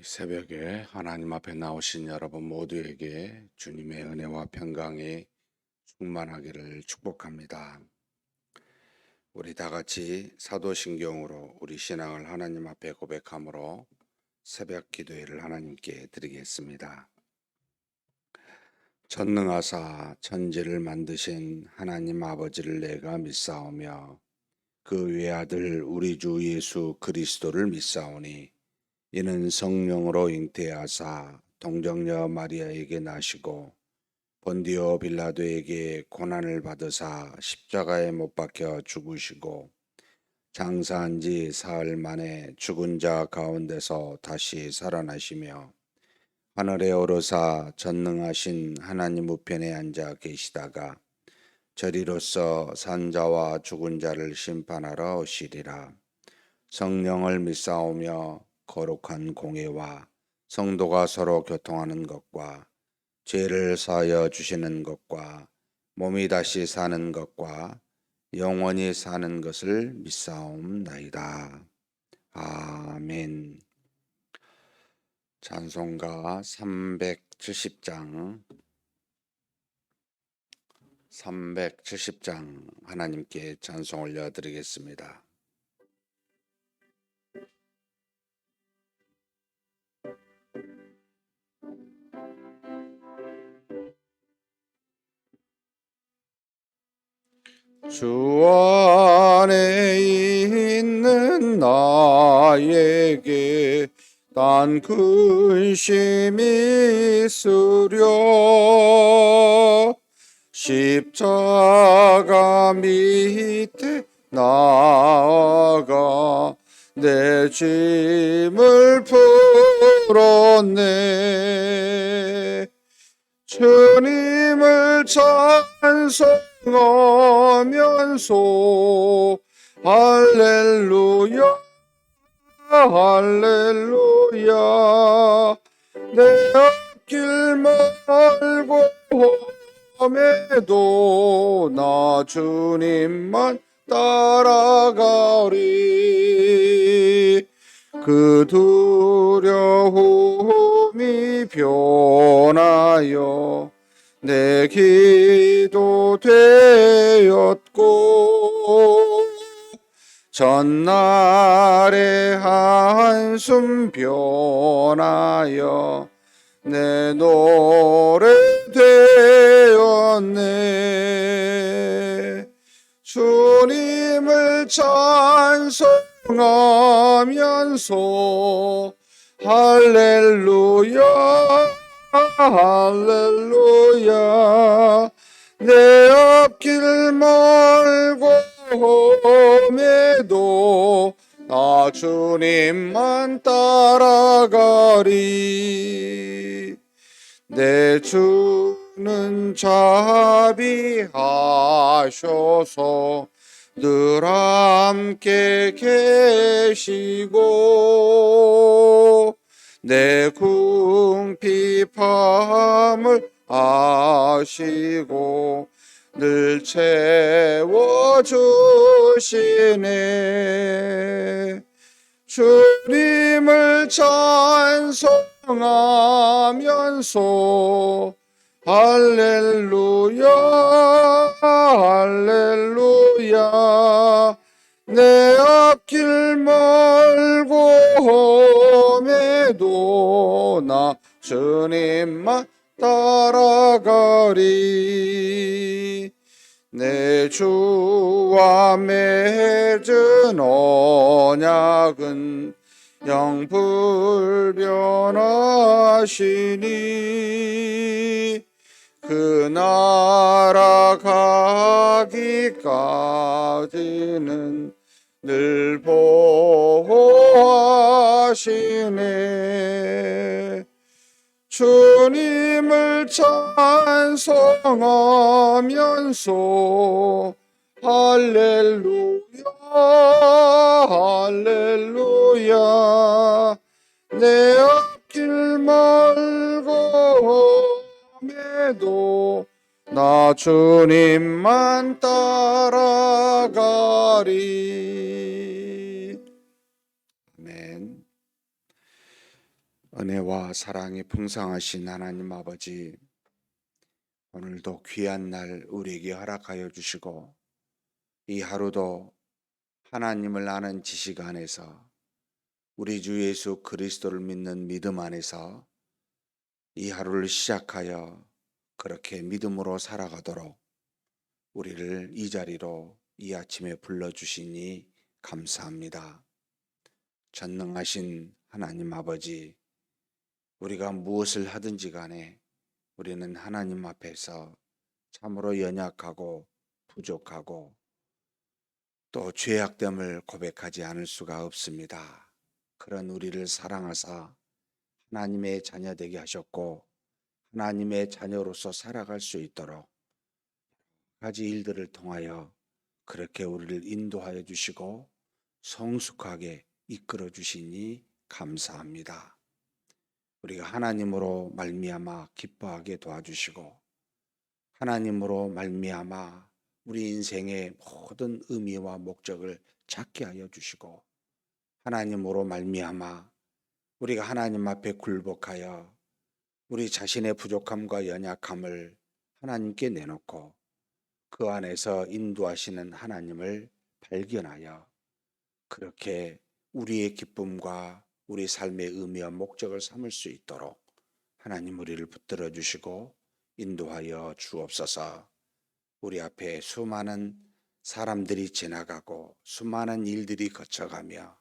새벽에 하나님 앞에 나오신 여러분 모두에게 주님의 은혜와 평강이 충만하기를 축복합니다. 우리 다 같이 사도신경으로 우리 신앙을 하나님 앞에 고백함으로 새벽 기도회를 하나님께 드리겠습니다. 전능하사 천지를 만드신 하나님 아버지를 내가 믿사오며 그 외아들 우리 주 예수 그리스도를 믿사오니 이는 성령으로 잉태하사 동정녀 마리아에게 나시고 본디오 빌라도에게 고난을 받으사 십자가에 못 박혀 죽으시고 장사한 지 사흘 만에 죽은 자 가운데서 다시 살아나시며 하늘에 오르사 전능하신 하나님 우편에 앉아 계시다가 저리로서 산자와 죽은 자를 심판하러 오시리라. 성령을 믿사오며 거룩한 공예와 성도가 서로 교통하는 것과 죄를 사하여 주시는 것과 몸이 다시 사는 것과 영원히 사는 것을 믿사옵나이다. 아멘. 찬송가 370장 하나님께 찬송 올려드리겠습니다. 주 안에 있는 나에게 단 근심이 있으려 십자가 밑에 나아가 내 짐을 풀었네. 주님을 찬송하면서 할렐루야 할렐루야. 내 앞길 말고 험해도 나 주님만 따라가리. 그 두려움이 변하여 내 기도 되었고 전날의 한숨 변하여 내 노래 되었네. 주님을 찬송하면서 할렐루야 할렐루야. 내 앞길 멀고 험해도 나 주님만 따라가리. 내 주는 자비하셔서 늘 함께 계시고 내 궁핍함을 아시고 늘 채워주시네. 주님을 찬송하면서 할렐루야 할렐루야. 내 앞길 멀고 험해도 나 주님만 따라가리. 내 주와 맺은 언약은 영불변하시니 그 나라 가기까지는 늘 보호하시네. 주님을 찬송하면서 할렐루야 할렐루야. 내 앞길 멀고 험해도 나 주님만 따라가리. 아멘. 은혜와 사랑이 풍성하신 하나님 아버지, 오늘도 귀한 날 우리에게 허락하여 주시고 이 하루도 하나님을 아는 지식 안에서 우리 주 예수 그리스도를 믿는 믿음 안에서 이 하루를 시작하여 그렇게 믿음으로 살아가도록 우리를 이 자리로 이 아침에 불러주시니 감사합니다. 전능하신 하나님 아버지, 우리가 무엇을 하든지 간에 우리는 하나님 앞에서 참으로 연약하고 부족하고 또 죄악됨을 고백하지 않을 수가 없습니다. 그런 우리를 사랑하사 하나님의 자녀 되게 하셨고 하나님의 자녀로서 살아갈 수 있도록 여러 가지 일들을 통하여 그렇게 우리를 인도하여 주시고 성숙하게 이끌어 주시니 감사합니다. 우리가 하나님으로 말미암아 기뻐하게 도와주시고 하나님으로 말미암아 우리 인생의 모든 의미와 목적을 찾게 하여 주시고 하나님으로 말미암아 우리가 하나님 앞에 굴복하여 우리 자신의 부족함과 연약함을 하나님께 내놓고 그 안에서 인도하시는 하나님을 발견하여 그렇게 우리의 기쁨과 우리 삶의 의미와 목적을 삼을 수 있도록 하나님 우리를 붙들어 주시고 인도하여 주옵소서. 우리 앞에 수많은 사람들이 지나가고 수많은 일들이 거쳐가며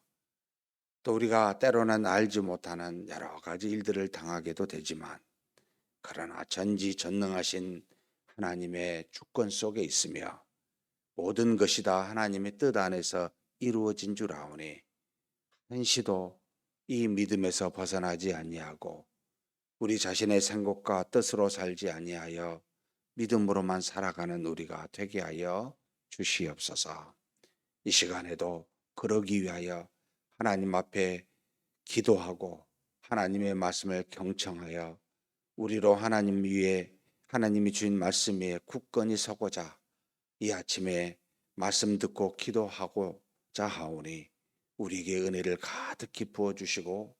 또 우리가 때로는 알지 못하는 여러 가지 일들을 당하게도 되지만 그러나 전지전능하신 하나님의 주권 속에 있으며 모든 것이 다 하나님의 뜻 안에서 이루어진 줄 아오니 한시도 이 믿음에서 벗어나지 아니하고 우리 자신의 생각과 뜻으로 살지 아니하여 믿음으로만 살아가는 우리가 되게 하여 주시옵소서. 이 시간에도 그러기 위하여 하나님 앞에 기도하고 하나님의 말씀을 경청하여 우리로 하나님 위에 하나님이 주신 말씀 위에 굳건히 서고자 이 아침에 말씀 듣고 기도하고자 하오니 우리에게 은혜를 가득히 부어주시고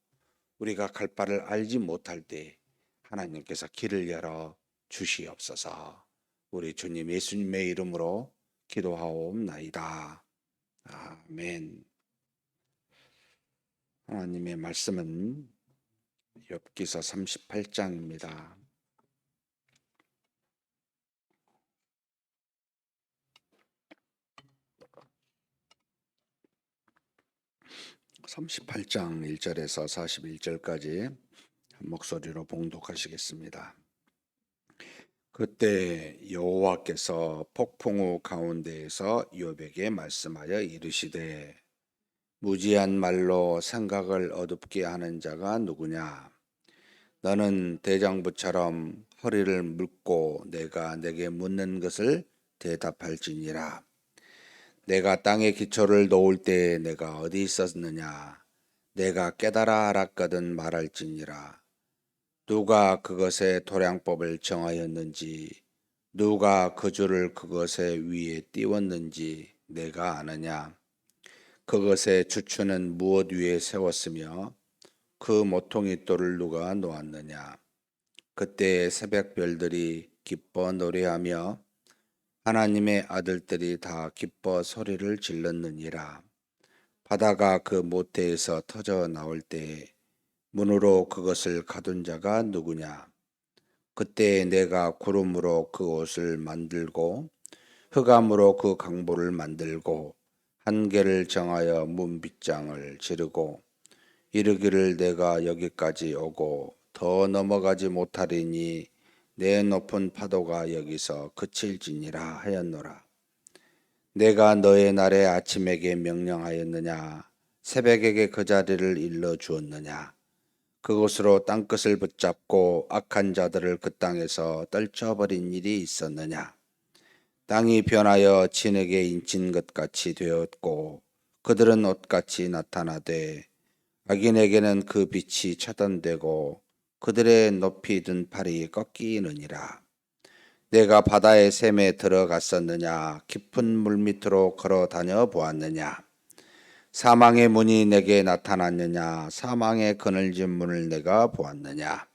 우리가 갈 바를 알지 못할 때 하나님께서 길을 열어 주시옵소서. 우리 주님 예수님의 이름으로 기도하옵나이다. 아멘. 하나님의 말씀은 욥기서 38장입니다. 38장 1절에서 41절까지 한 목소리로 봉독하시겠습니다. 그때 여호와께서 폭풍우 가운데에서 욥에게 말씀하여 이르시되 무지한 말로 생각을 어둡게 하는 자가 누구냐? 너는 대장부처럼 허리를 묶고 내가 내게 묻는 것을 대답할지니라. 내가 땅의 기초를 놓을 때에 내가 어디 있었느냐? 내가 깨달아 알았거든 말할지니라. 누가 그것의 도량법을 정하였는지 누가 그 줄을 그것의 위에 띄웠는지 내가 아느냐? 그것의 주추는 무엇 위에 세웠으며 그 모퉁이 돌을 누가 놓았느냐? 그때 새벽별들이 기뻐 노래하며 하나님의 아들들이 다 기뻐 소리를 질렀느니라. 바다가 그 모태에서 터져 나올 때에 문으로 그것을 가둔 자가 누구냐? 그때 내가 구름으로 그 옷을 만들고 흑암으로 그 강보를 만들고 한계를 정하여 문빗장을 지르고 이르기를 내가 여기까지 오고 더 넘어가지 못하리니 내 높은 파도가 여기서 그칠지니라 하였노라. 내가 너의 날에 아침에게 명령하였느냐? 새벽에게 그 자리를 일러 주었느냐? 그곳으로 땅끝을 붙잡고 악한 자들을 그 땅에서 떨쳐버린 일이 있었느냐? 땅이 변하여 진에게 인친 것 같이 되었고 그들은 옷같이 나타나되 악인에게는 그 빛이 차단되고 그들의 높이 든 팔이 꺾이느니라. 내가 바다의 샘에 들어갔었느냐? 깊은 물 밑으로 걸어 다녀 보았느냐? 사망의 문이 내게 나타났느냐? 사망의 그늘진 문을 내가 보았느냐?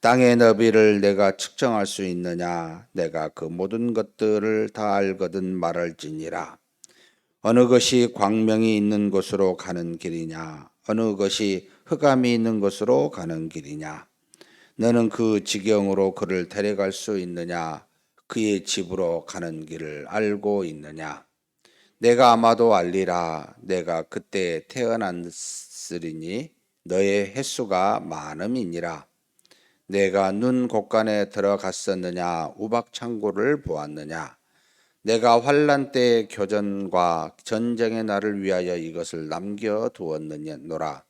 땅의 너비를 내가 측정할 수 있느냐? 내가 그 모든 것들을 다 알거든 말할지니라. 어느 것이 광명이 있는 곳으로 가는 길이냐? 어느 것이 흑암이 있는 곳으로 가는 길이냐? 너는 그 지경으로 그를 데려갈 수 있느냐? 그의 집으로 가는 길을 알고 있느냐? 내가 아마도 알리라. 내가 그때 태어났으리니 너의 횟수가 많음이니라. 내가 눈 곳간에 들어갔었느냐? 우박창고를 보았느냐? 내가 환난 때의 교전과 전쟁의 날을 위하여 이것을 남겨두었느냐노라.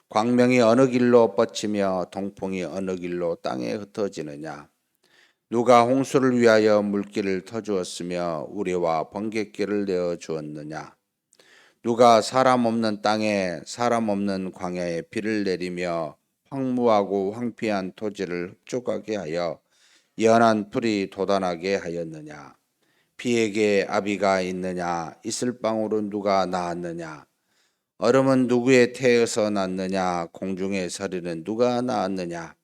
광명이 어느 길로 뻗치며 동풍이 어느 길로 땅에 흩어지느냐? 누가 홍수를 위하여 물길을 터주었으며 우리와 번갯길을 내어 주었느냐? 누가 사람 없는 땅에 사람 없는 광야에 비를 내리며 황무하고 황폐한 토지를 흡족하게 하여 연한 풀이 돋아나게 하였느냐? 비에게 아비가 있느냐? 있을 방으로 누가 낳았느냐? 얼음은 누구의 태에서 났느냐? 공중의 서리는 누가 낳았느냐?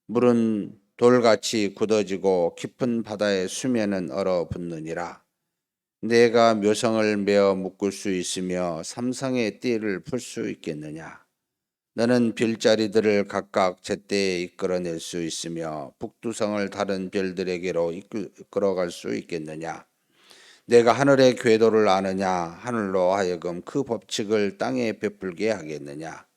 물은 돌같이 굳어지고 깊은 바다의 수면은 얼어붙느니라. 내가 묘성을 메어 묶을 수 있으며 삼성의 띠를 풀 수 있겠느냐? 너는 별자리들을 각각 제때에 이끌어낼 수 있으며 북두성을 다른 별들에게로 이끌어갈 수 있겠느냐? 내가 하늘의 궤도를 아느냐? 하늘로 하여금 그 법칙을 땅에 베풀게 하겠느냐?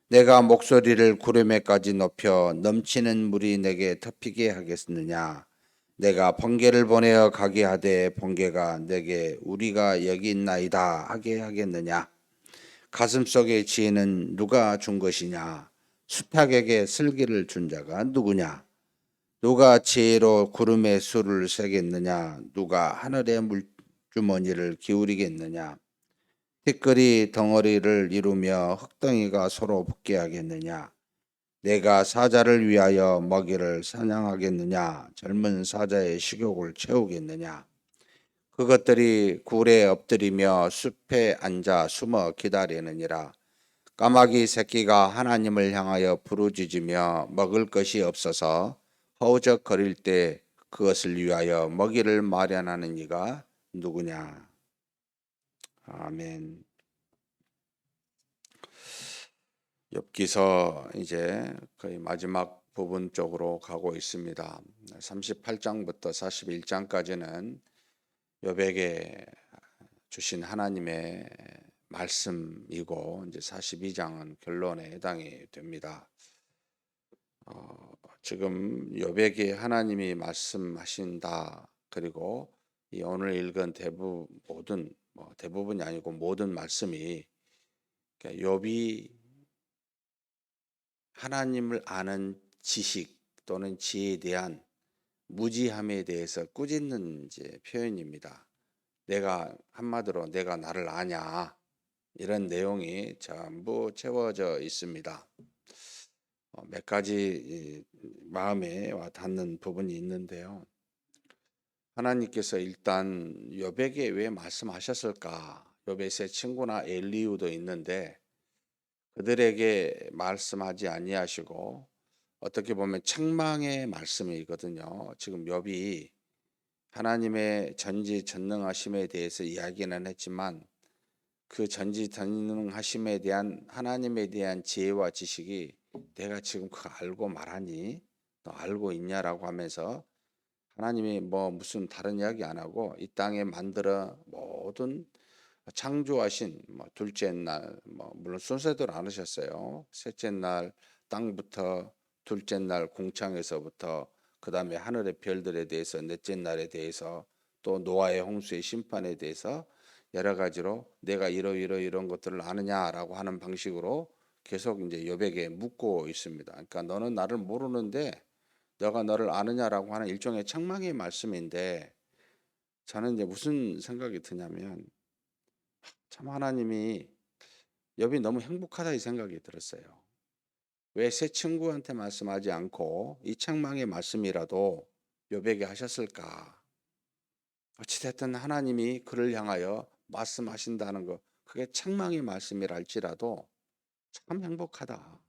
내가 목소리를 구름에까지 높여 넘치는 물이 내게 덮이게 하겠느냐? 내가 번개를 보내어 가게 하되 번개가 내게 우리가 여기 있나이다 하게 하겠느냐? 가슴속의 지혜는 누가 준 것이냐? 수탉에게 슬기를 준 자가 누구냐? 누가 지혜로 구름의 수를 세겠느냐? 누가 하늘의 물주머니를 기울이겠느냐? 티끌이 덩어리를 이루며 흙덩이가 서로 붙게 하겠느냐? 내가 사자를 위하여 먹이를 사냥하겠느냐? 젊은 사자의 식욕을 채우겠느냐? 그것들이 굴에 엎드리며 숲에 앉아 숨어 기다리느니라. 까마귀 새끼가 하나님을 향하여 부르짖으며 먹을 것이 없어서 허우적거릴 때 그것을 위하여 먹이를 마련하는 이가 누구냐? 아멘. 욥기서 이제 거의 마지막 부분 쪽으로 가고 있습니다. 38장부터 41장까지는 욥에게 주신 하나님의 말씀이고 이제 42장은 결론에 해당이 됩니다. 지금 욥에게 하나님이 말씀하신다. 그리고 이 오늘 읽은 대부분이 아니고 모든 말씀이 그러니까 욥이 하나님을 아는 지식 또는 지혜에 대한 무지함에 대해서 꾸짖는 이제 표현입니다. 내가 한마디로 내가 나를 아냐 이런 내용이 전부 채워져 있습니다. 몇 가지 마음에 와 닿는 부분이 있는데요. 하나님께서 일단 욥에게 왜 말씀하셨을까? 욥의 세 친구나 엘리후도 있는데 그들에게 말씀하지 아니하시고 어떻게 보면 책망의 말씀이거든요. 지금 욥이 하나님의 전지전능하심에 대해서 이야기는 했지만 그 전지전능하심에 대한 하나님에 대한 지혜와 지식이 내가 지금 그거 알고 말하니? 너 알고 있냐라고 하면서 하나님이 뭐 무슨 다른 이야기 안 하고 이 땅에 만들어 모든 창조하신 둘째 날 물론 순서대로 안 하셨어요. 셋째 날 땅부터 둘째 날 공창에서부터 그다음에 하늘의 별들에 대해서 넷째 날에 대해서 또 노아의 홍수의 심판에 대해서 여러 가지로 내가 이런 것들을 아느냐라고 하는 방식으로 계속 이제 욥에게 묻고 있습니다. 그러니까 너는 나를 모르는데 내가 너를 아느냐라고 하는 일종의 책망의 말씀인데 저는 이제 무슨 생각이 드냐면 참 하나님이 욥이 너무 행복하다 이 생각이 들었어요. 왜 새 친구한테 말씀하지 않고 이 책망의 말씀이라도 욥에게 하셨을까? 어찌됐든 하나님이 그를 향하여 말씀하신다는 거 그게 책망의 말씀이라 할지라도 참 행복하다.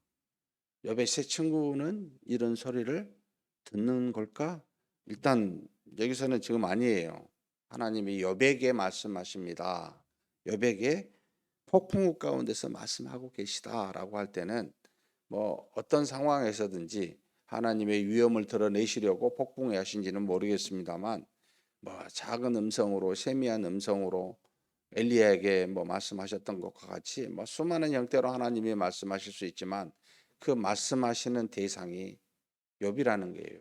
욥의 새 친구는 이런 소리를 듣는 걸까? 일단 여기서는 지금 아니에요. 하나님이 욥에게 말씀하십니다. 욥에게 폭풍우 가운데서 말씀하고 계시다라고 할 때는 뭐 어떤 상황에서든지 하나님의 위엄을 드러내시려고 폭풍에 하신지는 모르겠습니다만 뭐 작은 음성으로 세미한 음성으로 엘리야에게 뭐 말씀하셨던 것과 같이 뭐 수많은 형태로 하나님이 말씀하실 수 있지만 그 말씀하시는 대상이 욥이라는 거예요.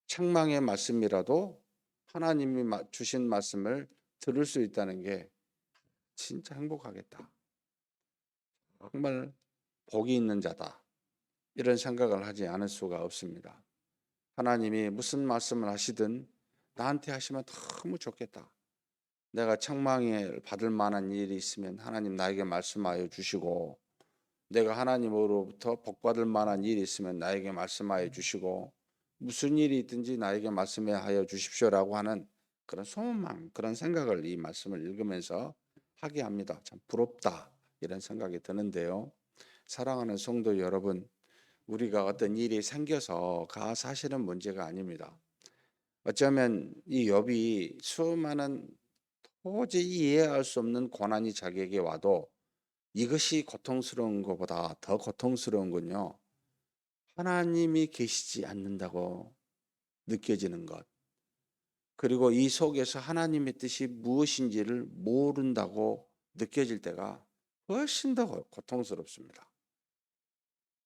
책망의 말씀이라도 하나님이 주신 말씀을 들을 수 있다는 게 진짜 행복하겠다. 정말 복이 있는 자다. 이런 생각을 하지 않을 수가 없습니다. 하나님이 무슨 말씀을 하시든 나한테 하시면 너무 좋겠다. 내가 책망을 받을 만한 일이 있으면 하나님 나에게 말씀하여 주시고 내가 하나님으로부터 복받을 만한 일이 있으면 나에게 말씀하여 주시고 무슨 일이 있든지 나에게 말씀하여 주십시오라고 하는 그런 소망, 그런 생각을 이 말씀을 읽으면서 하게 합니다. 참 부럽다 이런 생각이 드는데요. 사랑하는 성도 여러분, 우리가 어떤 일이 생겨서가 사실은 문제가 아닙니다. 어쩌면 이 욥이 수많은 도저히 이해할 수 없는 고난이 자기에게 와도 이것이 고통스러운 것보다 더 고통스러운 건요. 하나님이 계시지 않는다고 느껴지는 것. 그리고 이 속에서 하나님의 뜻이 무엇인지를 모른다고 느껴질 때가 훨씬 더 고통스럽습니다.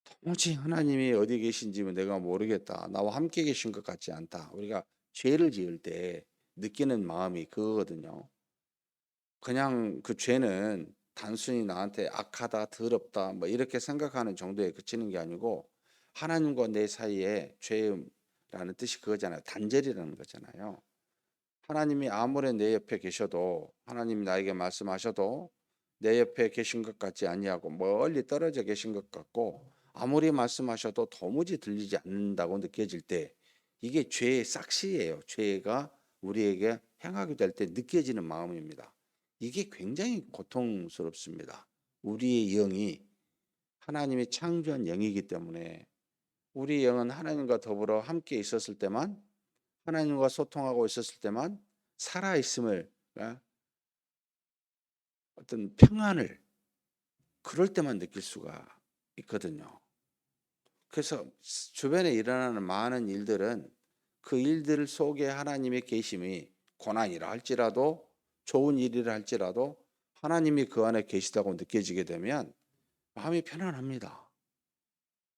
도무지 하나님이 어디 계신지 내가 모르겠다. 나와 함께 계신 것 같지 않다. 우리가 죄를 지을 때 느끼는 마음이 그거거든요. 그냥 그 죄는 단순히 나한테 악하다, 더럽다, 뭐 이렇게 생각하는 정도에 그치는 게 아니고 하나님과 내 사이에 죄라는 뜻이 그거잖아요. 단절이라는 거잖아요. 하나님이 아무리 내 옆에 계셔도 하나님이 나에게 말씀하셔도 내 옆에 계신 것 같지 아니하고 멀리 떨어져 계신 것 같고 아무리 말씀하셔도 도무지 들리지 않는다고 느껴질 때 이게 죄의 싹시예요. 죄가 우리에게 행하게 될 때 느껴지는 마음입니다. 이게 굉장히 고통스럽습니다. 우리의 영이 하나님이 창조한 영이기 때문에 우리 영은 하나님과 더불어 함께 있었을 때만 하나님과 소통하고 있었을 때만 살아있음을 어떤 평안을 그럴 때만 느낄 수가 있거든요. 그래서 주변에 일어나는 많은 일들은 그 일들 속에 하나님의 계심이 고난이라 할지라도 좋은 일이라 할지라도 하나님이 그 안에 계시다고 느껴지게 되면 마음이 편안합니다.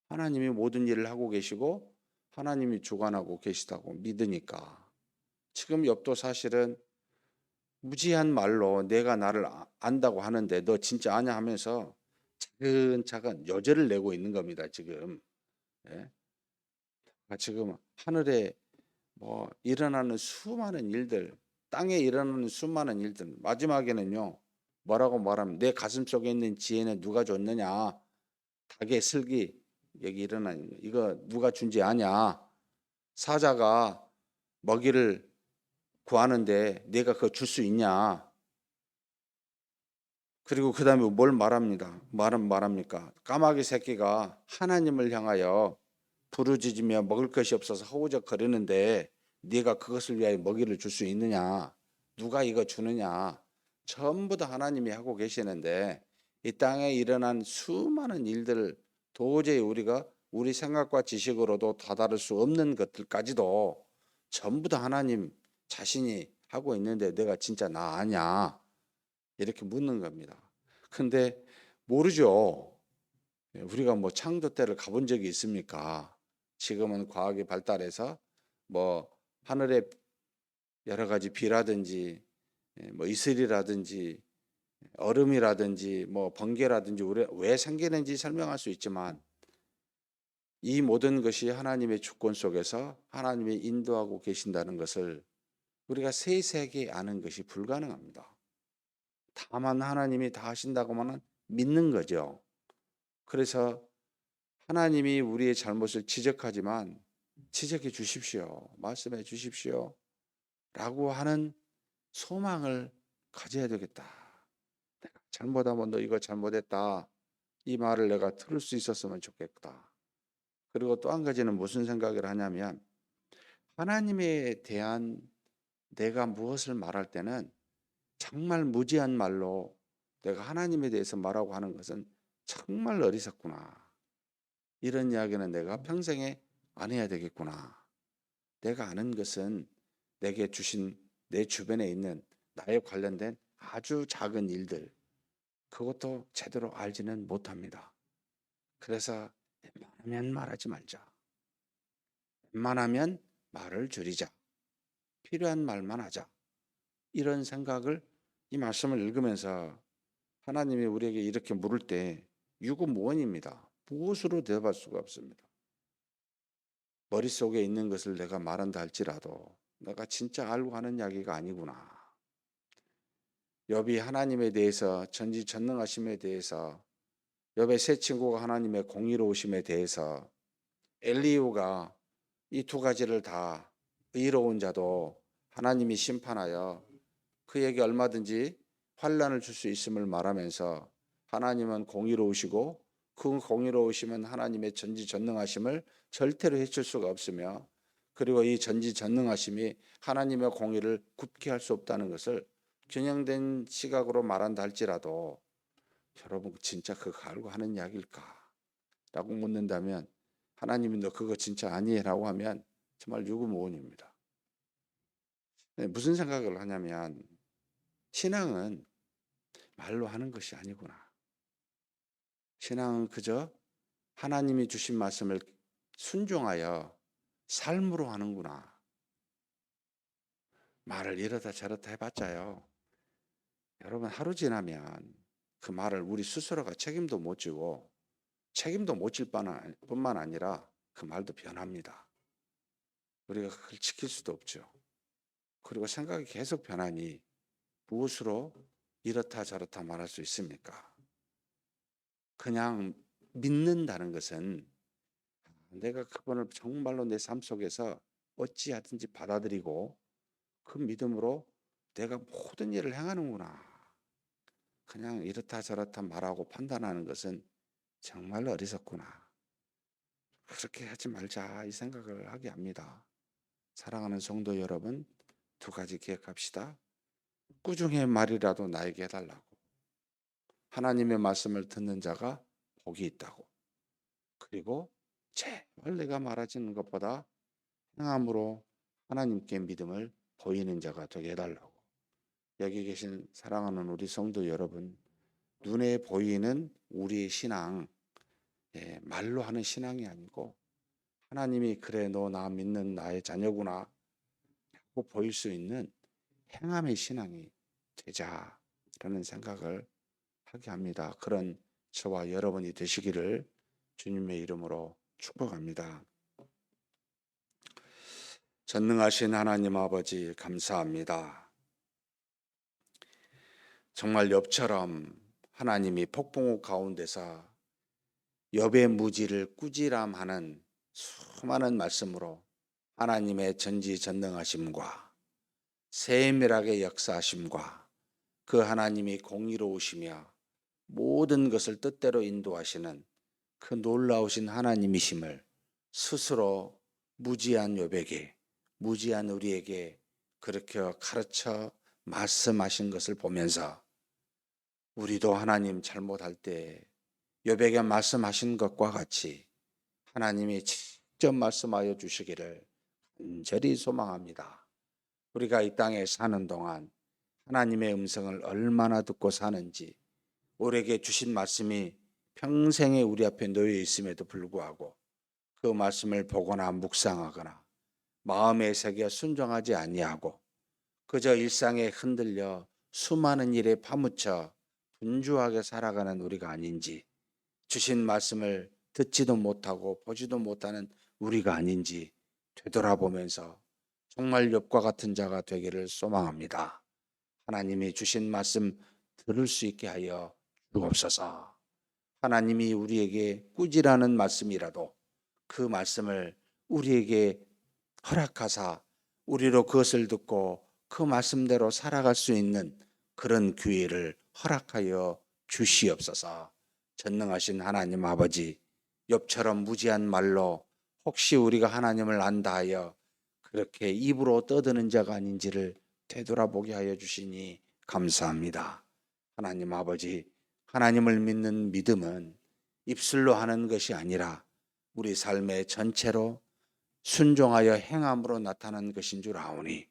하나님이 모든 일을 하고 계시고 하나님이 주관하고 계시다고 믿으니까. 지금 욥도 사실은 무지한 말로 내가 나를 안다고 하는데 너 진짜 아냐 하면서 차근차근 여절을 내고 있는 겁니다. 지금. 예? 지금 하늘에 뭐 일어나는 수많은 일들, 땅에 일어나는 수많은 일들, 마지막에는요, 뭐라고 말하면 내 가슴 속에 있는 지혜는 누가 줬느냐? 닭의 슬기, 여기 일어나는 거, 이거 누가 준지 아냐? 사자가 먹이를 구하는데 내가 그거 줄 수 있냐? 그리고 그 다음에 뭘 말합니다. 말합니까? 까마귀 새끼가 하나님을 향하여 부르짖으며 먹을 것이 없어서 허우적거리는데 네가 그것을 위하여 먹이를 줄 수 있느냐? 누가 이거 주느냐? 전부 다 하나님이 하고 계시는데 이 땅에 일어난 수많은 일들을 도저히 우리가 우리 생각과 지식으로도 다다를 수 없는 것들까지도 전부 다 하나님 자신이 하고 있는데 내가 진짜 나 아냐? 이렇게 묻는 겁니다. 근데 모르죠. 우리가 뭐 창조 때를 가본 적이 있습니까? 지금은 과학이 발달해서 뭐 하늘에 여러 가지 비라든지 뭐 이슬이라든지 얼음이라든지 뭐 번개라든지 왜 생기는지 설명할 수 있지만 이 모든 것이 하나님의 주권 속에서 하나님이 인도하고 계신다는 것을 우리가 세세하게 아는 것이 불가능합니다. 다만 하나님이 다 하신다고만 믿는 거죠. 그래서 하나님이 우리의 잘못을 지적하지만 지적해 주십시오. 말씀해 주십시오. 라고 하는 소망을 가져야 되겠다. 내가 잘못하면 너 이거 잘못했다. 이 말을 내가 들을 수 있었으면 좋겠다. 그리고 또 한 가지는 무슨 생각을 하냐면 하나님에 대한 내가 무엇을 말할 때는 정말 무지한 말로 내가 하나님에 대해서 말하고 하는 것은 정말 어리석구나. 이런 이야기는 내가 평생에 안 해야 되겠구나. 내가 아는 것은 내게 주신 내 주변에 있는 나에 관련된 아주 작은 일들, 그것도 제대로 알지는 못합니다. 그래서 웬만하면 말하지 말자. 웬만하면 말을 줄이자. 필요한 말만 하자. 이런 생각을 이 말씀을 읽으면서 하나님이 우리에게 이렇게 물을 때 유구무원입니다. 무엇으로 대답할 수가 없습니다. 머릿속에 있는 것을 내가 말한다 할지라도 내가 진짜 알고 하는 이야기가 아니구나. 욥이 하나님에 대해서 전지전능하심에 대해서 욥의 세 친구가 하나님의 공의로우심에 대해서 엘리후가 이 두 가지를 다 의로운 자도 하나님이 심판하여 그에게 얼마든지 환난을 줄 수 있음을 말하면서 하나님은 공의로우시고 그 공의로우심은 하나님의 전지전능하심을 절대로 해칠 수가 없으며 그리고 이 전지전능하심이 하나님의 공의를 굽게 할 수 없다는 것을 균형된 시각으로 말한다 할지라도 여러분 진짜 그거 알고 하는 이야기일까? 라고 묻는다면 하나님이 너 그거 진짜 아니라고 하면 정말 유구무원입니다. 무슨 생각을 하냐면 신앙은 말로 하는 것이 아니구나. 신앙은 그저 하나님이 주신 말씀을 순종하여 삶으로 하는구나. 말을 이러다 저러다 해봤자요. 여러분 하루 지나면 그 말을 우리 스스로가 책임도 못 지고 책임도 못 질 뿐만 아니라 그 말도 변합니다. 우리가 그걸 지킬 수도 없죠. 그리고 생각이 계속 변하니 무엇으로 이렇다 저렇다 말할 수 있습니까? 그냥 믿는다는 것은 내가 그분을 정말로 내 삶 속에서 어찌하든지 받아들이고 그 믿음으로 내가 모든 일을 행하는구나. 그냥 이렇다 저렇다 말하고 판단하는 것은 정말 어리석구나. 그렇게 하지 말자 이 생각을 하게 합니다. 사랑하는 성도 여러분, 두 가지 기억합시다. 꾸중의 말이라도 나에게 해달라고. 하나님의 말씀을 듣는 자가 복이 있다고. 그리고 제발 내가 말하지는 것보다 행함으로 하나님께 믿음을 보이는 자가 되게 해달라고. 여기 계신 사랑하는 우리 성도 여러분, 눈에 보이는 우리의 신앙, 말로 하는 신앙이 아니고 하나님이 그래 너 나 믿는 나의 자녀구나 하고 보일 수 있는 행함의 신앙이 되자라는 생각을 하게 합니다. 그런 저와 여러분이 되시기를 주님의 이름으로 축복합니다. 전능하신 하나님 아버지 감사합니다. 정말 욥처럼 하나님이 폭풍우 가운데서 욥의 무지를 꾸지람하는 수많은 말씀으로 하나님의 전지전능하심과 세밀하게 역사하심과 그 하나님이 공의로우시며 모든 것을 뜻대로 인도하시는 그 놀라우신 하나님이심을 스스로 무지한 욥에게 무지한 우리에게 그렇게 가르쳐 말씀하신 것을 보면서 우리도 하나님 잘못할 때 욥에게 말씀하신 것과 같이 하나님이 직접 말씀하여 주시기를 간절히 소망합니다. 우리가 이 땅에 사는 동안 하나님의 음성을 얼마나 듣고 사는지 우리에게 주신 말씀이 평생에 우리 앞에 놓여 있음에도 불구하고 그 말씀을 보거나 묵상하거나 마음에 새겨 순종하지 아니하고 그저 일상에 흔들려 수많은 일에 파묻혀 분주하게 살아가는 우리가 아닌지 주신 말씀을 듣지도 못하고 보지도 못하는 우리가 아닌지 되돌아보면서 정말 욥과 같은 자가 되기를 소망합니다. 하나님이 주신 말씀 들을 수 있게 하여 주옵소서. 하나님이 우리에게 꾸지라는 말씀이라도 그 말씀을 우리에게 허락하사 우리로 그것을 듣고 그 말씀대로 살아갈 수 있는 그런 기회를 허락하여 주시옵소서. 전능하신 하나님 아버지, 욥처럼 무지한 말로 혹시 우리가 하나님을 안다 하여 그렇게 입으로 떠드는 자가 아닌지를 되돌아보게 하여 주시니 감사합니다. 하나님 아버지, 하나님을 믿는 믿음은 입술로 하는 것이 아니라 우리 삶의 전체로 순종하여 행함으로 나타난 것인 줄 아오니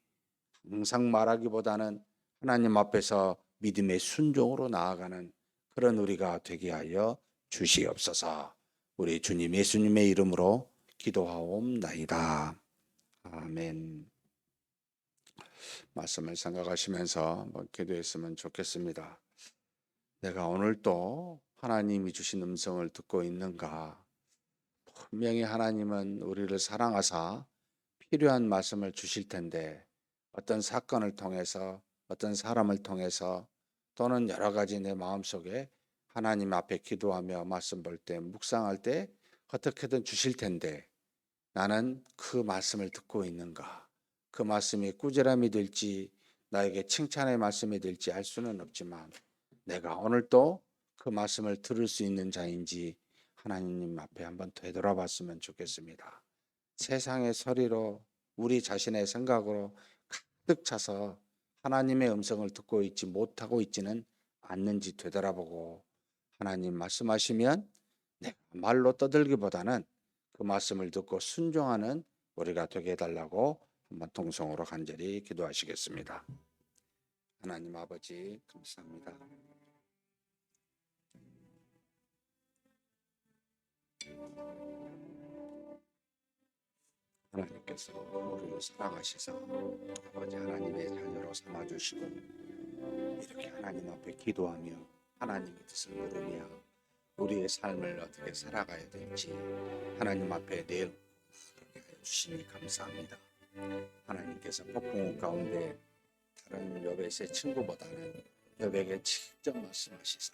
항상 말하기보다는 하나님 앞에서 믿음의 순종으로 나아가는 그런 우리가 되게 하여 주시옵소서. 우리 주님 예수님의 이름으로 기도하옵나이다. 아멘. 말씀을 생각하시면서 한번 기도했으면 좋겠습니다. 내가 오늘도 하나님이 주신 음성을 듣고 있는가? 분명히 하나님은 우리를 사랑하사 필요한 말씀을 주실 텐데 어떤 사건을 통해서 어떤 사람을 통해서 또는 여러 가지 내 마음속에 하나님 앞에 기도하며 말씀 볼 때 묵상할 때 어떻게든 주실 텐데 나는 그 말씀을 듣고 있는가? 그 말씀이 꾸지람이 될지 나에게 칭찬의 말씀이 될지 알 수는 없지만 내가 오늘도 그 말씀을 들을 수 있는 자인지 하나님 앞에 한번 되돌아봤으면 좋겠습니다. 세상의 소리로 우리 자신의 생각으로 가득 차서 하나님의 음성을 듣고 있지 못하고 있지는 않는지 되돌아보고 하나님 말씀하시면 내가 말로 떠들기보다는 그 말씀을 듣고 순종하는 우리가 되게 해달라고 한번 통성으로 간절히 기도하시겠습니다. 하나님 아버지 감사합니다. 하나님께서 우리를 사랑하시사 아버지 하나님의 자녀로 삼아주시고 이렇게 하나님 앞에 기도하며 하나님의 뜻을 물으며 우리의 삶을 어떻게 살아가야 될지 하나님 앞에 내놓게 하여 주시니 감사합니다. 하나님께서 폭풍 가운데 다른 여벳의 친구보다는 여백에 직접 말씀하시사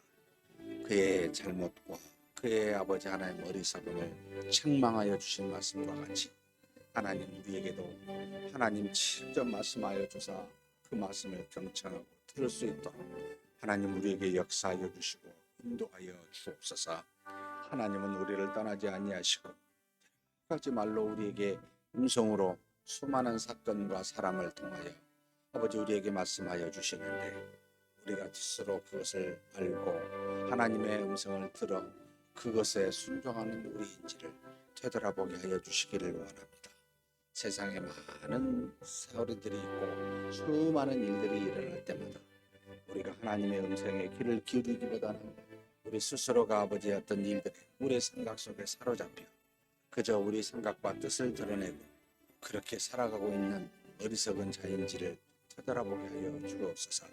그의 잘못과 그의 아버지 하나님 어리석음을 책망하여 주신 말씀과 같이 하나님 우리에게도 하나님 직접 말씀하여 주사 그 말씀을 경청하고 들을 수 있도록 하나님 우리에게 역사하여 주시고 인도하여 주옵소서. 하나님은 우리를 떠나지 아니하시고 가지 말로 우리에게 음성으로 수많은 사건과 사람을 통하여 아버지 우리에게 말씀하여 주시는데 우리가 스스로 그것을 알고 하나님의 음성을 들어 그것에 순종하는 우리인지를 되돌아보게 하여 주시기를 원합니다. 세상에 많은 세월들이 있고 수많은 일들이 일어날 때마다 우리가 하나님의 음성에 귀를 기울이기보다는 우리 스스로가 아버지의 어떤 일들에 우리의 생각 속에 사로잡혀 그저 우리 생각과 뜻을 드러내고 그렇게 살아가고 있는 어리석은 자인지를 되돌아보게 하여 주옵소서.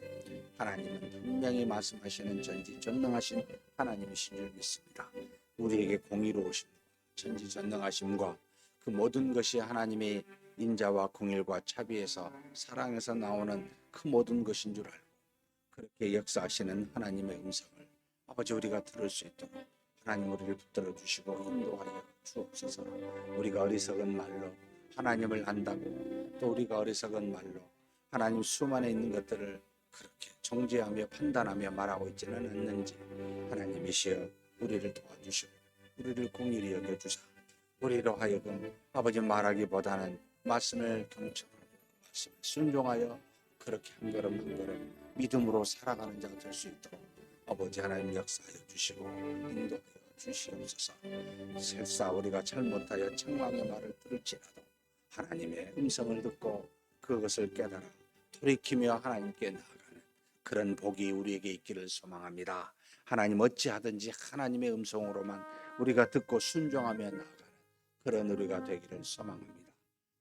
하나님은 분명히 말씀하시는 전지전능하신 하나님이신 줄 믿습니다. 우리에게 공의로우심, 전지전능하심과 그 모든 것이 하나님의 인자와 공일과 차비에서 사랑에서 나오는 그 모든 것인 줄 알고 그렇게 역사하시는 하나님의 음성을 아버지 우리가 들을 수 있도록 하나님 우리를 붙들어 주시고 인도하여 주옵소서. 우리가 어리석은 말로 하나님을 안다고 또 우리가 어리석은 말로 하나님 수만에 있는 것들을 그렇게 정죄하며 판단하며 말하고 있지는 않는지 하나님이시여 우리를 도와주시고 우리를 공의히 여겨주사 우리로 하여금 아버지 말하기보다는 말씀을 경청하고 말씀을 순종하여 그렇게 한 걸음 한 걸음 믿음으로 살아가는 자가 될 수 있도록 아버지 하나님 역사하여 주시고 인도하여 주시옵소서. 설사 우리가 잘못하여 책망의 말을 들을지라도 하나님의 음성을 듣고 그것을 깨달아 돌이키며 하나님께 나아가는 그런 복이 우리에게 있기를 소망합니다. 하나님 어찌하든지 하나님의 음성으로만 우리가 듣고 순종하며 나아가는 그런 우리가 되기를 소망합니다.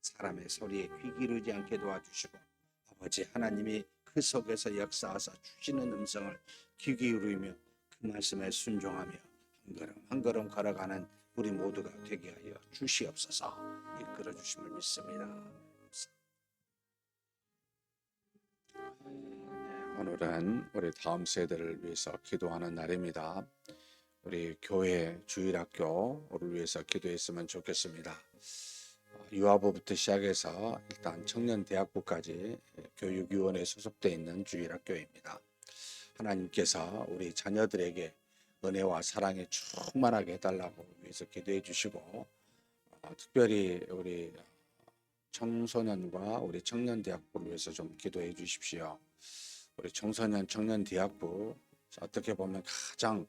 사람의 소리에 귀 기르지 않게 도와주시고 아버지 하나님이 그 속에서 역사하사 주시는 음성을 귀 기울이며 그 말씀에 순종하며 한 걸음 한 걸음 걸어가는 우리 모두가 되게 하여 주시옵소서. 이끌어 주심을 믿습니다. 오늘은 우리 다음 세대를 위해서 기도하는 날입니다. 우리 교회 주일학교를 위해서 기도했으면 좋겠습니다. 유아부부터 시작해서 일단 청년대학부까지 교육위원회에 소속되어 있는 주일학교입니다. 하나님께서 우리 자녀들에게 은혜와 사랑에 충만하게 해달라고 위해서 기도해 주시고 특별히 우리 청소년과 우리 청년대학부를 위해서 좀 기도해 주십시오. 우리 청소년 청년대학부 어떻게 보면 가장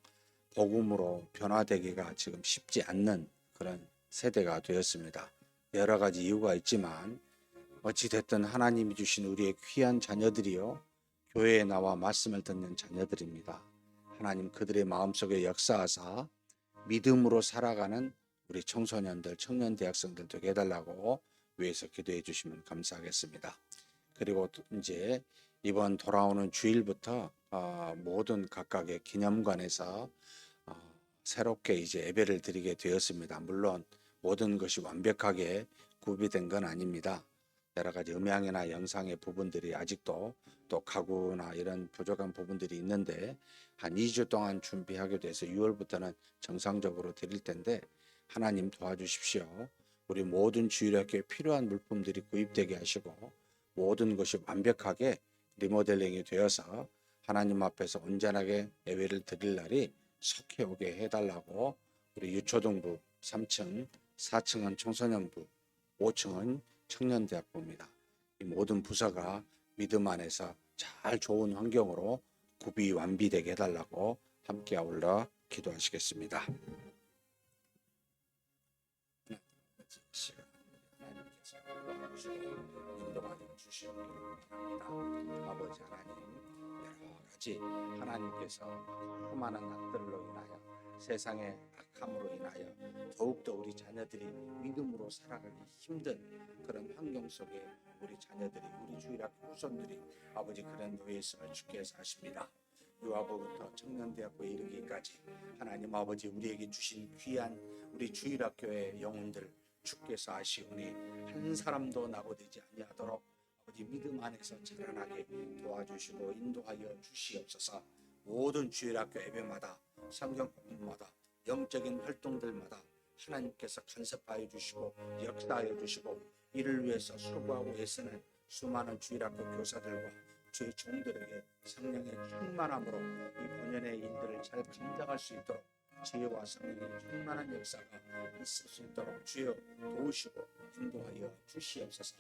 복음으로 변화되기가 지금 쉽지 않는 그런 세대가 되었습니다. 여러 가지 이유가 있지만 어찌됐든 하나님이 주신 우리의 귀한 자녀들이요 교회에 나와 말씀을 듣는 자녀들입니다. 하나님 그들의 마음속에 역사하사 믿음으로 살아가는 우리 청소년들 청년대학생들 되게 해달라고 위해서 기도해 주시면 감사하겠습니다. 그리고 이제 이번 돌아오는 주일부터 모든 각각의 기념관에서 새롭게 이제 예배를 드리게 되었습니다. 물론 모든 것이 완벽하게 구비된 건 아닙니다. 여러 가지 음향이나 영상의 부분들이 아직도 또 가구나 이런 부족한 부분들이 있는데 한 2주 동안 준비하게 돼서 6월부터는 정상적으로 드릴 텐데 하나님 도와주십시오. 우리 모든 주일학교에 필요한 물품들이 구입되게 하시고 모든 것이 완벽하게 리모델링이 되어서 하나님 앞에서 온전하게 예배를 드릴 날이 속해 오게 해달라고 우리 유초등부 3층, 4층은 청소년부, 5층은 청년대학부입니다. 이 모든 부서가 믿음 안에서 잘 좋은 환경으로 구비 완비되게 해달라고 함께 아울러 기도하시겠습니다. 인도하여 주시옵기를 바랍니다. 아버지 하나님 여러 가지 하나님께서 수많은 날들로 인하여 세상의 악함으로 인하여 더욱더 우리 자녀들이 믿음으로 살아가기 힘든 그런 환경 속에 우리 자녀들이, 우리 주일학교 후손들이 아버지 그런 노예에 있음을 주께서 아십니다. 유아부부터 청년대학교에 이르기까지 하나님 아버지 우리에게 주신 귀한 우리 주일학교의 영혼들 주께서 아시오니 한 사람도 낙오되지 아니하도록 아버지 믿음 안에서 자라나게 도와주시고 인도하여 주시옵소서. 모든 주일학교 예배마다 성경 공부마다 영적인 활동들마다 하나님께서 간섭하여 주시고 역사하여 주시고 이를 위해서 수고하고 애쓰는 수많은 주일학교 교사들과 주의 종들에게 성령의 충만함으로 이 본연의 일들을 잘 감당할 수 있도록 지혜와 성령의 충만한 역사가 있을 수 있도록 주여 도우시고 인도하여 주시옵소서.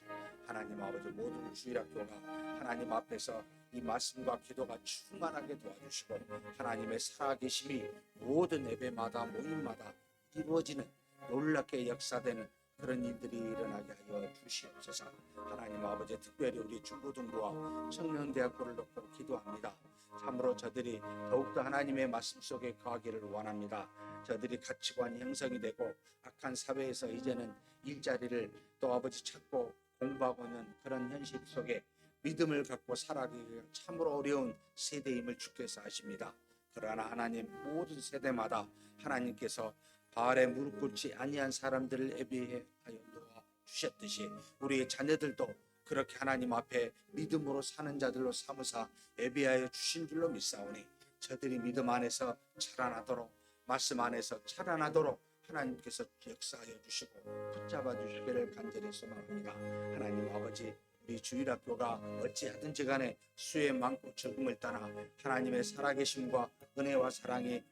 하나님 아버지 모든 주일학교가 하나님 앞에서 이 말씀과 기도가 충만하게 도와주시고 하나님의 살아계심이 모든 예배마다 모임마다 이루어지는 놀랍게 역사되는 그런 일들이 일어나게 하여 주시옵소서. 하나님 아버지 특별히 우리 중고등부와 청년대학교를 놓고 기도합니다. 참으로 저들이 더욱더 하나님의 말씀 속에 거하기를 원합니다. 저들이 가치관이 형성이 되고 악한 사회에서 이제는 일자리를 또 아버지 찾고 공부하고 있는 그런 현실 속에 믿음을 갖고 살아가기가 참으로 어려운 세대임을 주께서 아십니다. 그러나 하나님 모든 세대마다 하나님께서 바알에 무릎 꿇지 아니한 사람들을 예비하여 놓아 주셨듯이 우리의 자녀들도 그렇게 하나님 앞에 믿음으로 사는 자들로 삼으사 예비하여 주신 줄로 믿사오니 저들이 믿음 안에서 자라나도록 말씀 안에서 자라나도록 하나님께서 역사하여 주시고 붙잡아 주시기를 간절히 소망합니다. 하나님 아버지 우리 주일학교가 어찌하든지 간에 수의 많고 적음을 떠나 하나님의 살아계심과 은혜와 사랑이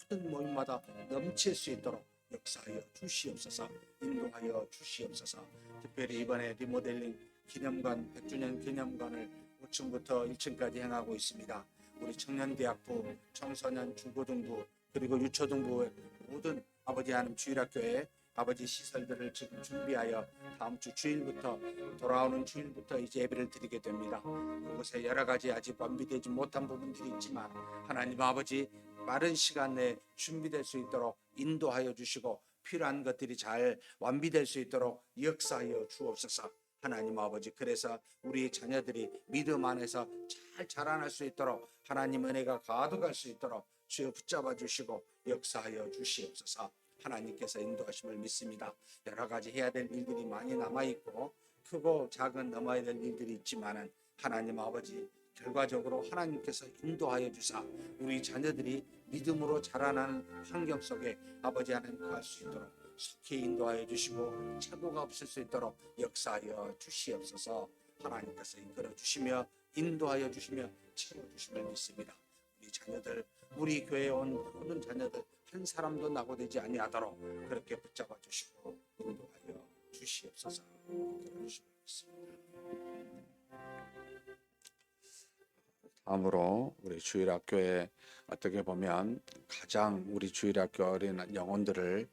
모든 모임마다 넘칠 수 있도록 역사하여 주시옵소서. 인도하여 주시옵소서. 특별히 이번에 리모델링 기념관 100주년 기념관을 5층부터 1층까지 행하고 있습니다. 우리 청년대학부, 청소년 중고등부 그리고 유초등부의 모든 아버지 하나님 주일학교에 아버지 시설들을 지금 준비하여 다음 주 주일부터 돌아오는 주일부터 이제 예배를 드리게 됩니다. 그곳에 여러 가지 아직 완비되지 못한 부분들이 있지만 하나님 아버지 빠른 시간 내에 준비될 수 있도록 인도하여 주시고 필요한 것들이 잘 완비될 수 있도록 역사하여 주옵소서. 하나님 아버지 그래서 우리 자녀들이 믿음 안에서 잘 자라날 수 있도록 하나님 은혜가 가득할 수 있도록 주여 붙잡아 주시고 역사하여 주시옵소서. 하나님께서 인도하심을 믿습니다. 여러 가지 해야 될 일들이 많이 남아있고 크고 작은 넘어야 될 일들이 있지만은 하나님 아버지 결과적으로 하나님께서 인도하여 주사 우리 자녀들이 믿음으로 자라나는 환경 속에 아버지 하나님 거할 수 있도록 속히 인도하여 주시고 착오가 없을 수 있도록 역사하여 주시옵소서. 하나님께서 이끌어 주시며 인도하여 주시며 채워 주심을 믿습니다. 우리 자녀들 우리 교회에 온 모든 자녀들 한 사람도 낙오되지 아니하도록 그렇게 붙잡아 주시고 인도하여 주시옵소서. 이끌어 주심을 믿습니다. 다음으로 우리 주일학교에 어떻게 보면 가장 우리 주일학교 어린 영혼들을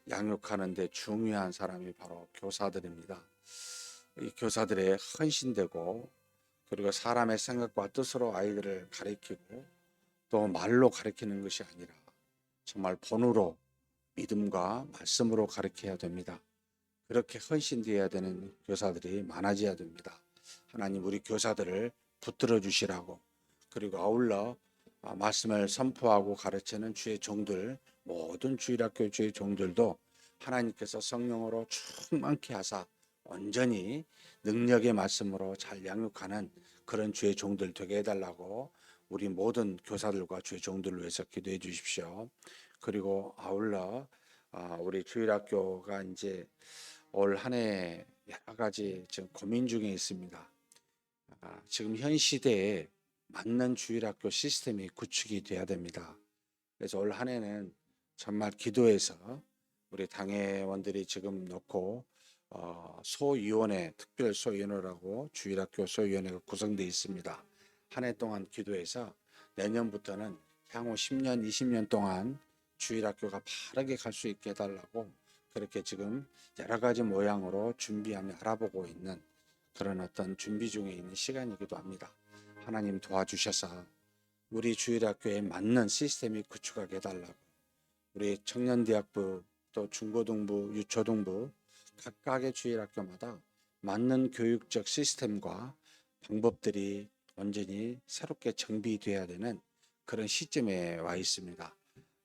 양육하는 데 중요한 사람이 바로 교사들입니다. 이 교사들의 헌신되고 그리고 사람의 생각과 뜻으로 아이들을 가르치고 또 말로 가르치는 것이 아니라 정말 본으로 믿음과 말씀으로 가르쳐야 됩니다. 그렇게 헌신되어야 되는 교사들이 많아져야 됩니다. 하나님 우리 교사들을 붙들어 주시라고 그리고 아울러 말씀을 선포하고 가르치는 주의 종들 모든 주일학교 주의 종들도 하나님께서 성령으로 충만케 하사 온전히 능력의 말씀으로 잘 양육하는 그런 주의 종들 되게 해달라고 우리 모든 교사들과 주의 종들을 위해서 기도해 주십시오. 그리고 아울러 우리 주일학교가 이제 올 한 해 여러 가지 지금 고민 중에 있습니다. 지금 현 시대에 맞는 주일학교 시스템이 구축이 돼야 됩니다. 그래서 올 한 해는 정말 기도해서 우리 당회원들이 지금 놓고 소위원회, 특별 소위원회라고 주일학교 소위원회가 구성되어 있습니다. 한 해 동안 기도해서 내년부터는 향후 10년, 20년 동안 주일학교가 바르게 갈 수 있게 해달라고 그렇게 지금 여러 가지 모양으로 준비하며 알아보고 있는 그런 어떤 준비 중에 있는 시간이기도 합니다. 하나님 도와주셔서 우리 주일학교에 맞는 시스템이 구축하게 해달라고 우리 청년대학부 또 중고등부, 유초등부 각각의 주일학교마다 맞는 교육적 시스템과 방법들이 완전히 새롭게 정비돼야 되는 그런 시점에 와 있습니다.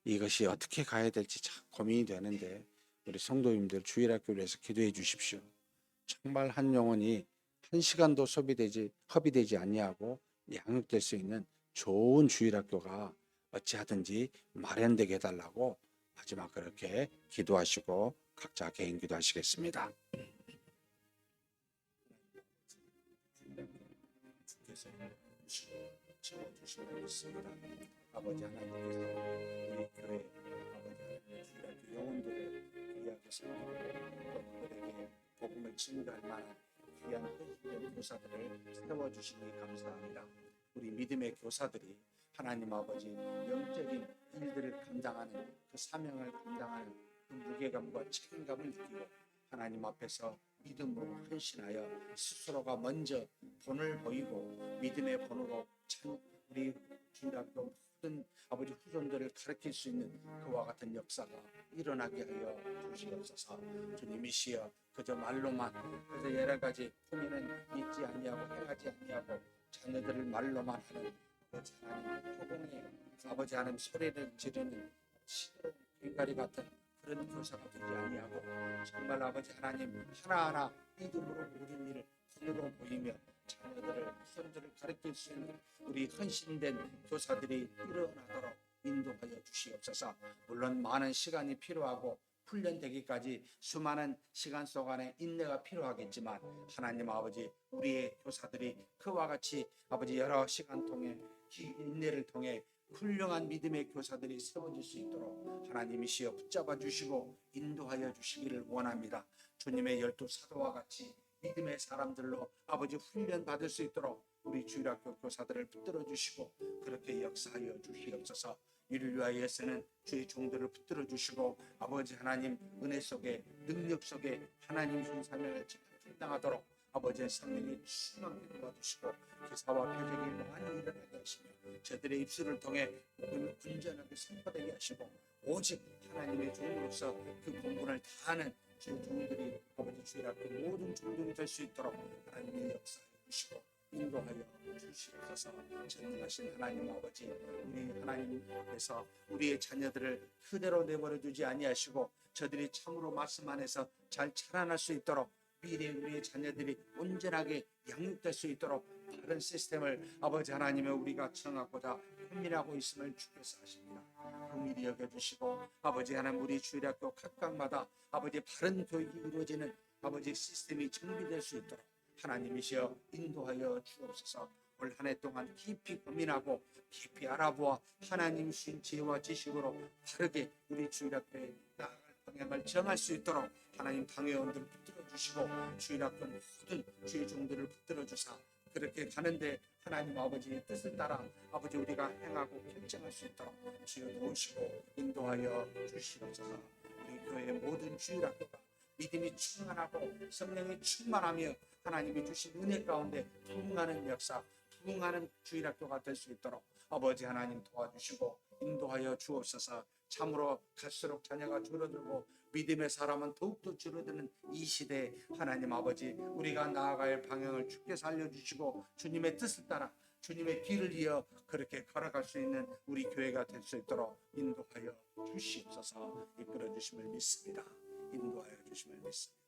이것이 어떻게 가야 될지 참 고민이 되는데 우리 성도님들 주일학교를 위해서 기도해 주십시오. 정말 한 영혼이 한 시간도 허비되지 아니하고 양육될 수 있는 좋은 주일학교가 어찌하든지 마련되게 해달라고 마지막 그렇게 기도하시고 각자 개인 기도하시겠습니다. 주께서 채워주시면 있습니다. 아버지 하나님께서 우리 교회 아버지 주일학교 영혼들을 귀하게 섬기고 그들에게 복음을 증거할 만한 귀한 헌신된 교사들을 세워주시니 감사합니다. 우리 믿음의 교사들이 하나님 아버지 영적인 일들을 감당하는 그 사명을 감당하는 그 무게감과 책임감을 느끼고 하나님 앞에서 믿음으로 헌신하여 스스로가 먼저 본을 보이고 믿음의 본으로 참 우리 주일학교 모든 아버지 후손들을 가르칠 수 있는 그와 같은 역사가 일어나게 하여 주시옵소서. 주님이시여 그저 말로만 그저 여러 가지 품위는 잊지 아니하고 행하지 아니하고 자녀들을 말로만 하는 아버지 하나님 허공에 아버지 하나님 소리를 지르는 시끄러운 꽹과리 같은 그런 교사가 되지 아니하고 정말 아버지 하나님 하나하나 믿음으로 모든 일을 손으로 보이며 자녀들을 후손들을 가르칠 수 있는 우리 헌신된 교사들이 일어나도록 인도하여 주시옵소서. 물론 많은 시간이 필요하고 훈련되기까지 수많은 시간 속 안에 인내가 필요하겠지만 하나님 아버지 우리의 교사들이 그와 같이 아버지 여러 시간 통해 인내를 통해 훌륭한 믿음의 교사들이 세워질 수 있도록 하나님이시여 붙잡아 주시고 인도하여 주시기를 원합니다. 주님의 12사도와 같이 믿음의 사람들로 아버지 훈련 받을 수 있도록 우리 주일학교 교사들을 붙들어 주시고 그렇게 역사하여 주시옵소서. 이를 위하여서는 주의 종들을 붙들어 주시고 아버지 하나님 은혜 속에 능력 속에 하나님 준 사명을 감당하도록 아버지의 성령이 충만하게 도와주시고 기사와 표적이 많이 일어나게 하시며 저들의 입술을 통해 복음을 온전하게 선포되게 하시고 오직 하나님의 종으로서 그 본분을 다하는 주의 종들이 아버지 주일학교 모든 종들이 될 수 있도록 하나님의 역사해 주시고 인도하여 주시옵소서. 전능하신 하나님 아버지 우리 하나님께서 우리의 자녀들을 그대로 내버려 두지 아니하시고 저들이 참으로 말씀 안에서 잘 자라날 수 있도록 미래 우리의 자녀들이 온전하게 양육될 수 있도록 바른 시스템을 아버지 하나님의 우리가 정하고자 고민하고 있음을 주께서 하십니다. 긍휼히 여겨주시고 아버지 하나님 우리 주일학교 각각마다 아버지 바른 교육이 이루어지는 아버지 시스템이 정비될 수 있도록 하나님이시여 인도하여 주옵소서. 올 한 해 동안 깊이 고민하고 깊이 알아보아 하나님 주신 지혜와 지식으로 바르게 우리 주일학교에 나아갈 방향을 정할 수 있도록 하나님 당회원들을 붙들어 주시고 주일학교 모든 주의 종들을 붙들어 주사 그렇게 가는데 하나님 아버지의 뜻을 따라 아버지 우리가 행하고 결정할 수 있도록 주여 도우시고 인도하여 주시옵소서. 우리 교회의 모든 주일학교가 믿음이 충만하고 성령이 충만하며 하나님이 주신 은혜 가운데 부흥하는 역사 부흥하는 주일학교가 될 수 있도록 아버지 하나님 도와주시고 인도하여 주옵소서. 참으로 갈수록 자녀가 줄어들고 믿음의 사람은 더욱더 줄어드는 이 시대에 하나님 아버지 우리가 나아갈 방향을 주께서 알려주시고 주님의 뜻을 따라 주님의 길을 이어 그렇게 걸어갈 수 있는 우리 교회가 될 수 있도록 인도하여 주시옵소서. 이끌어 주심을 믿습니다. 인도하여 주심을 믿습니다.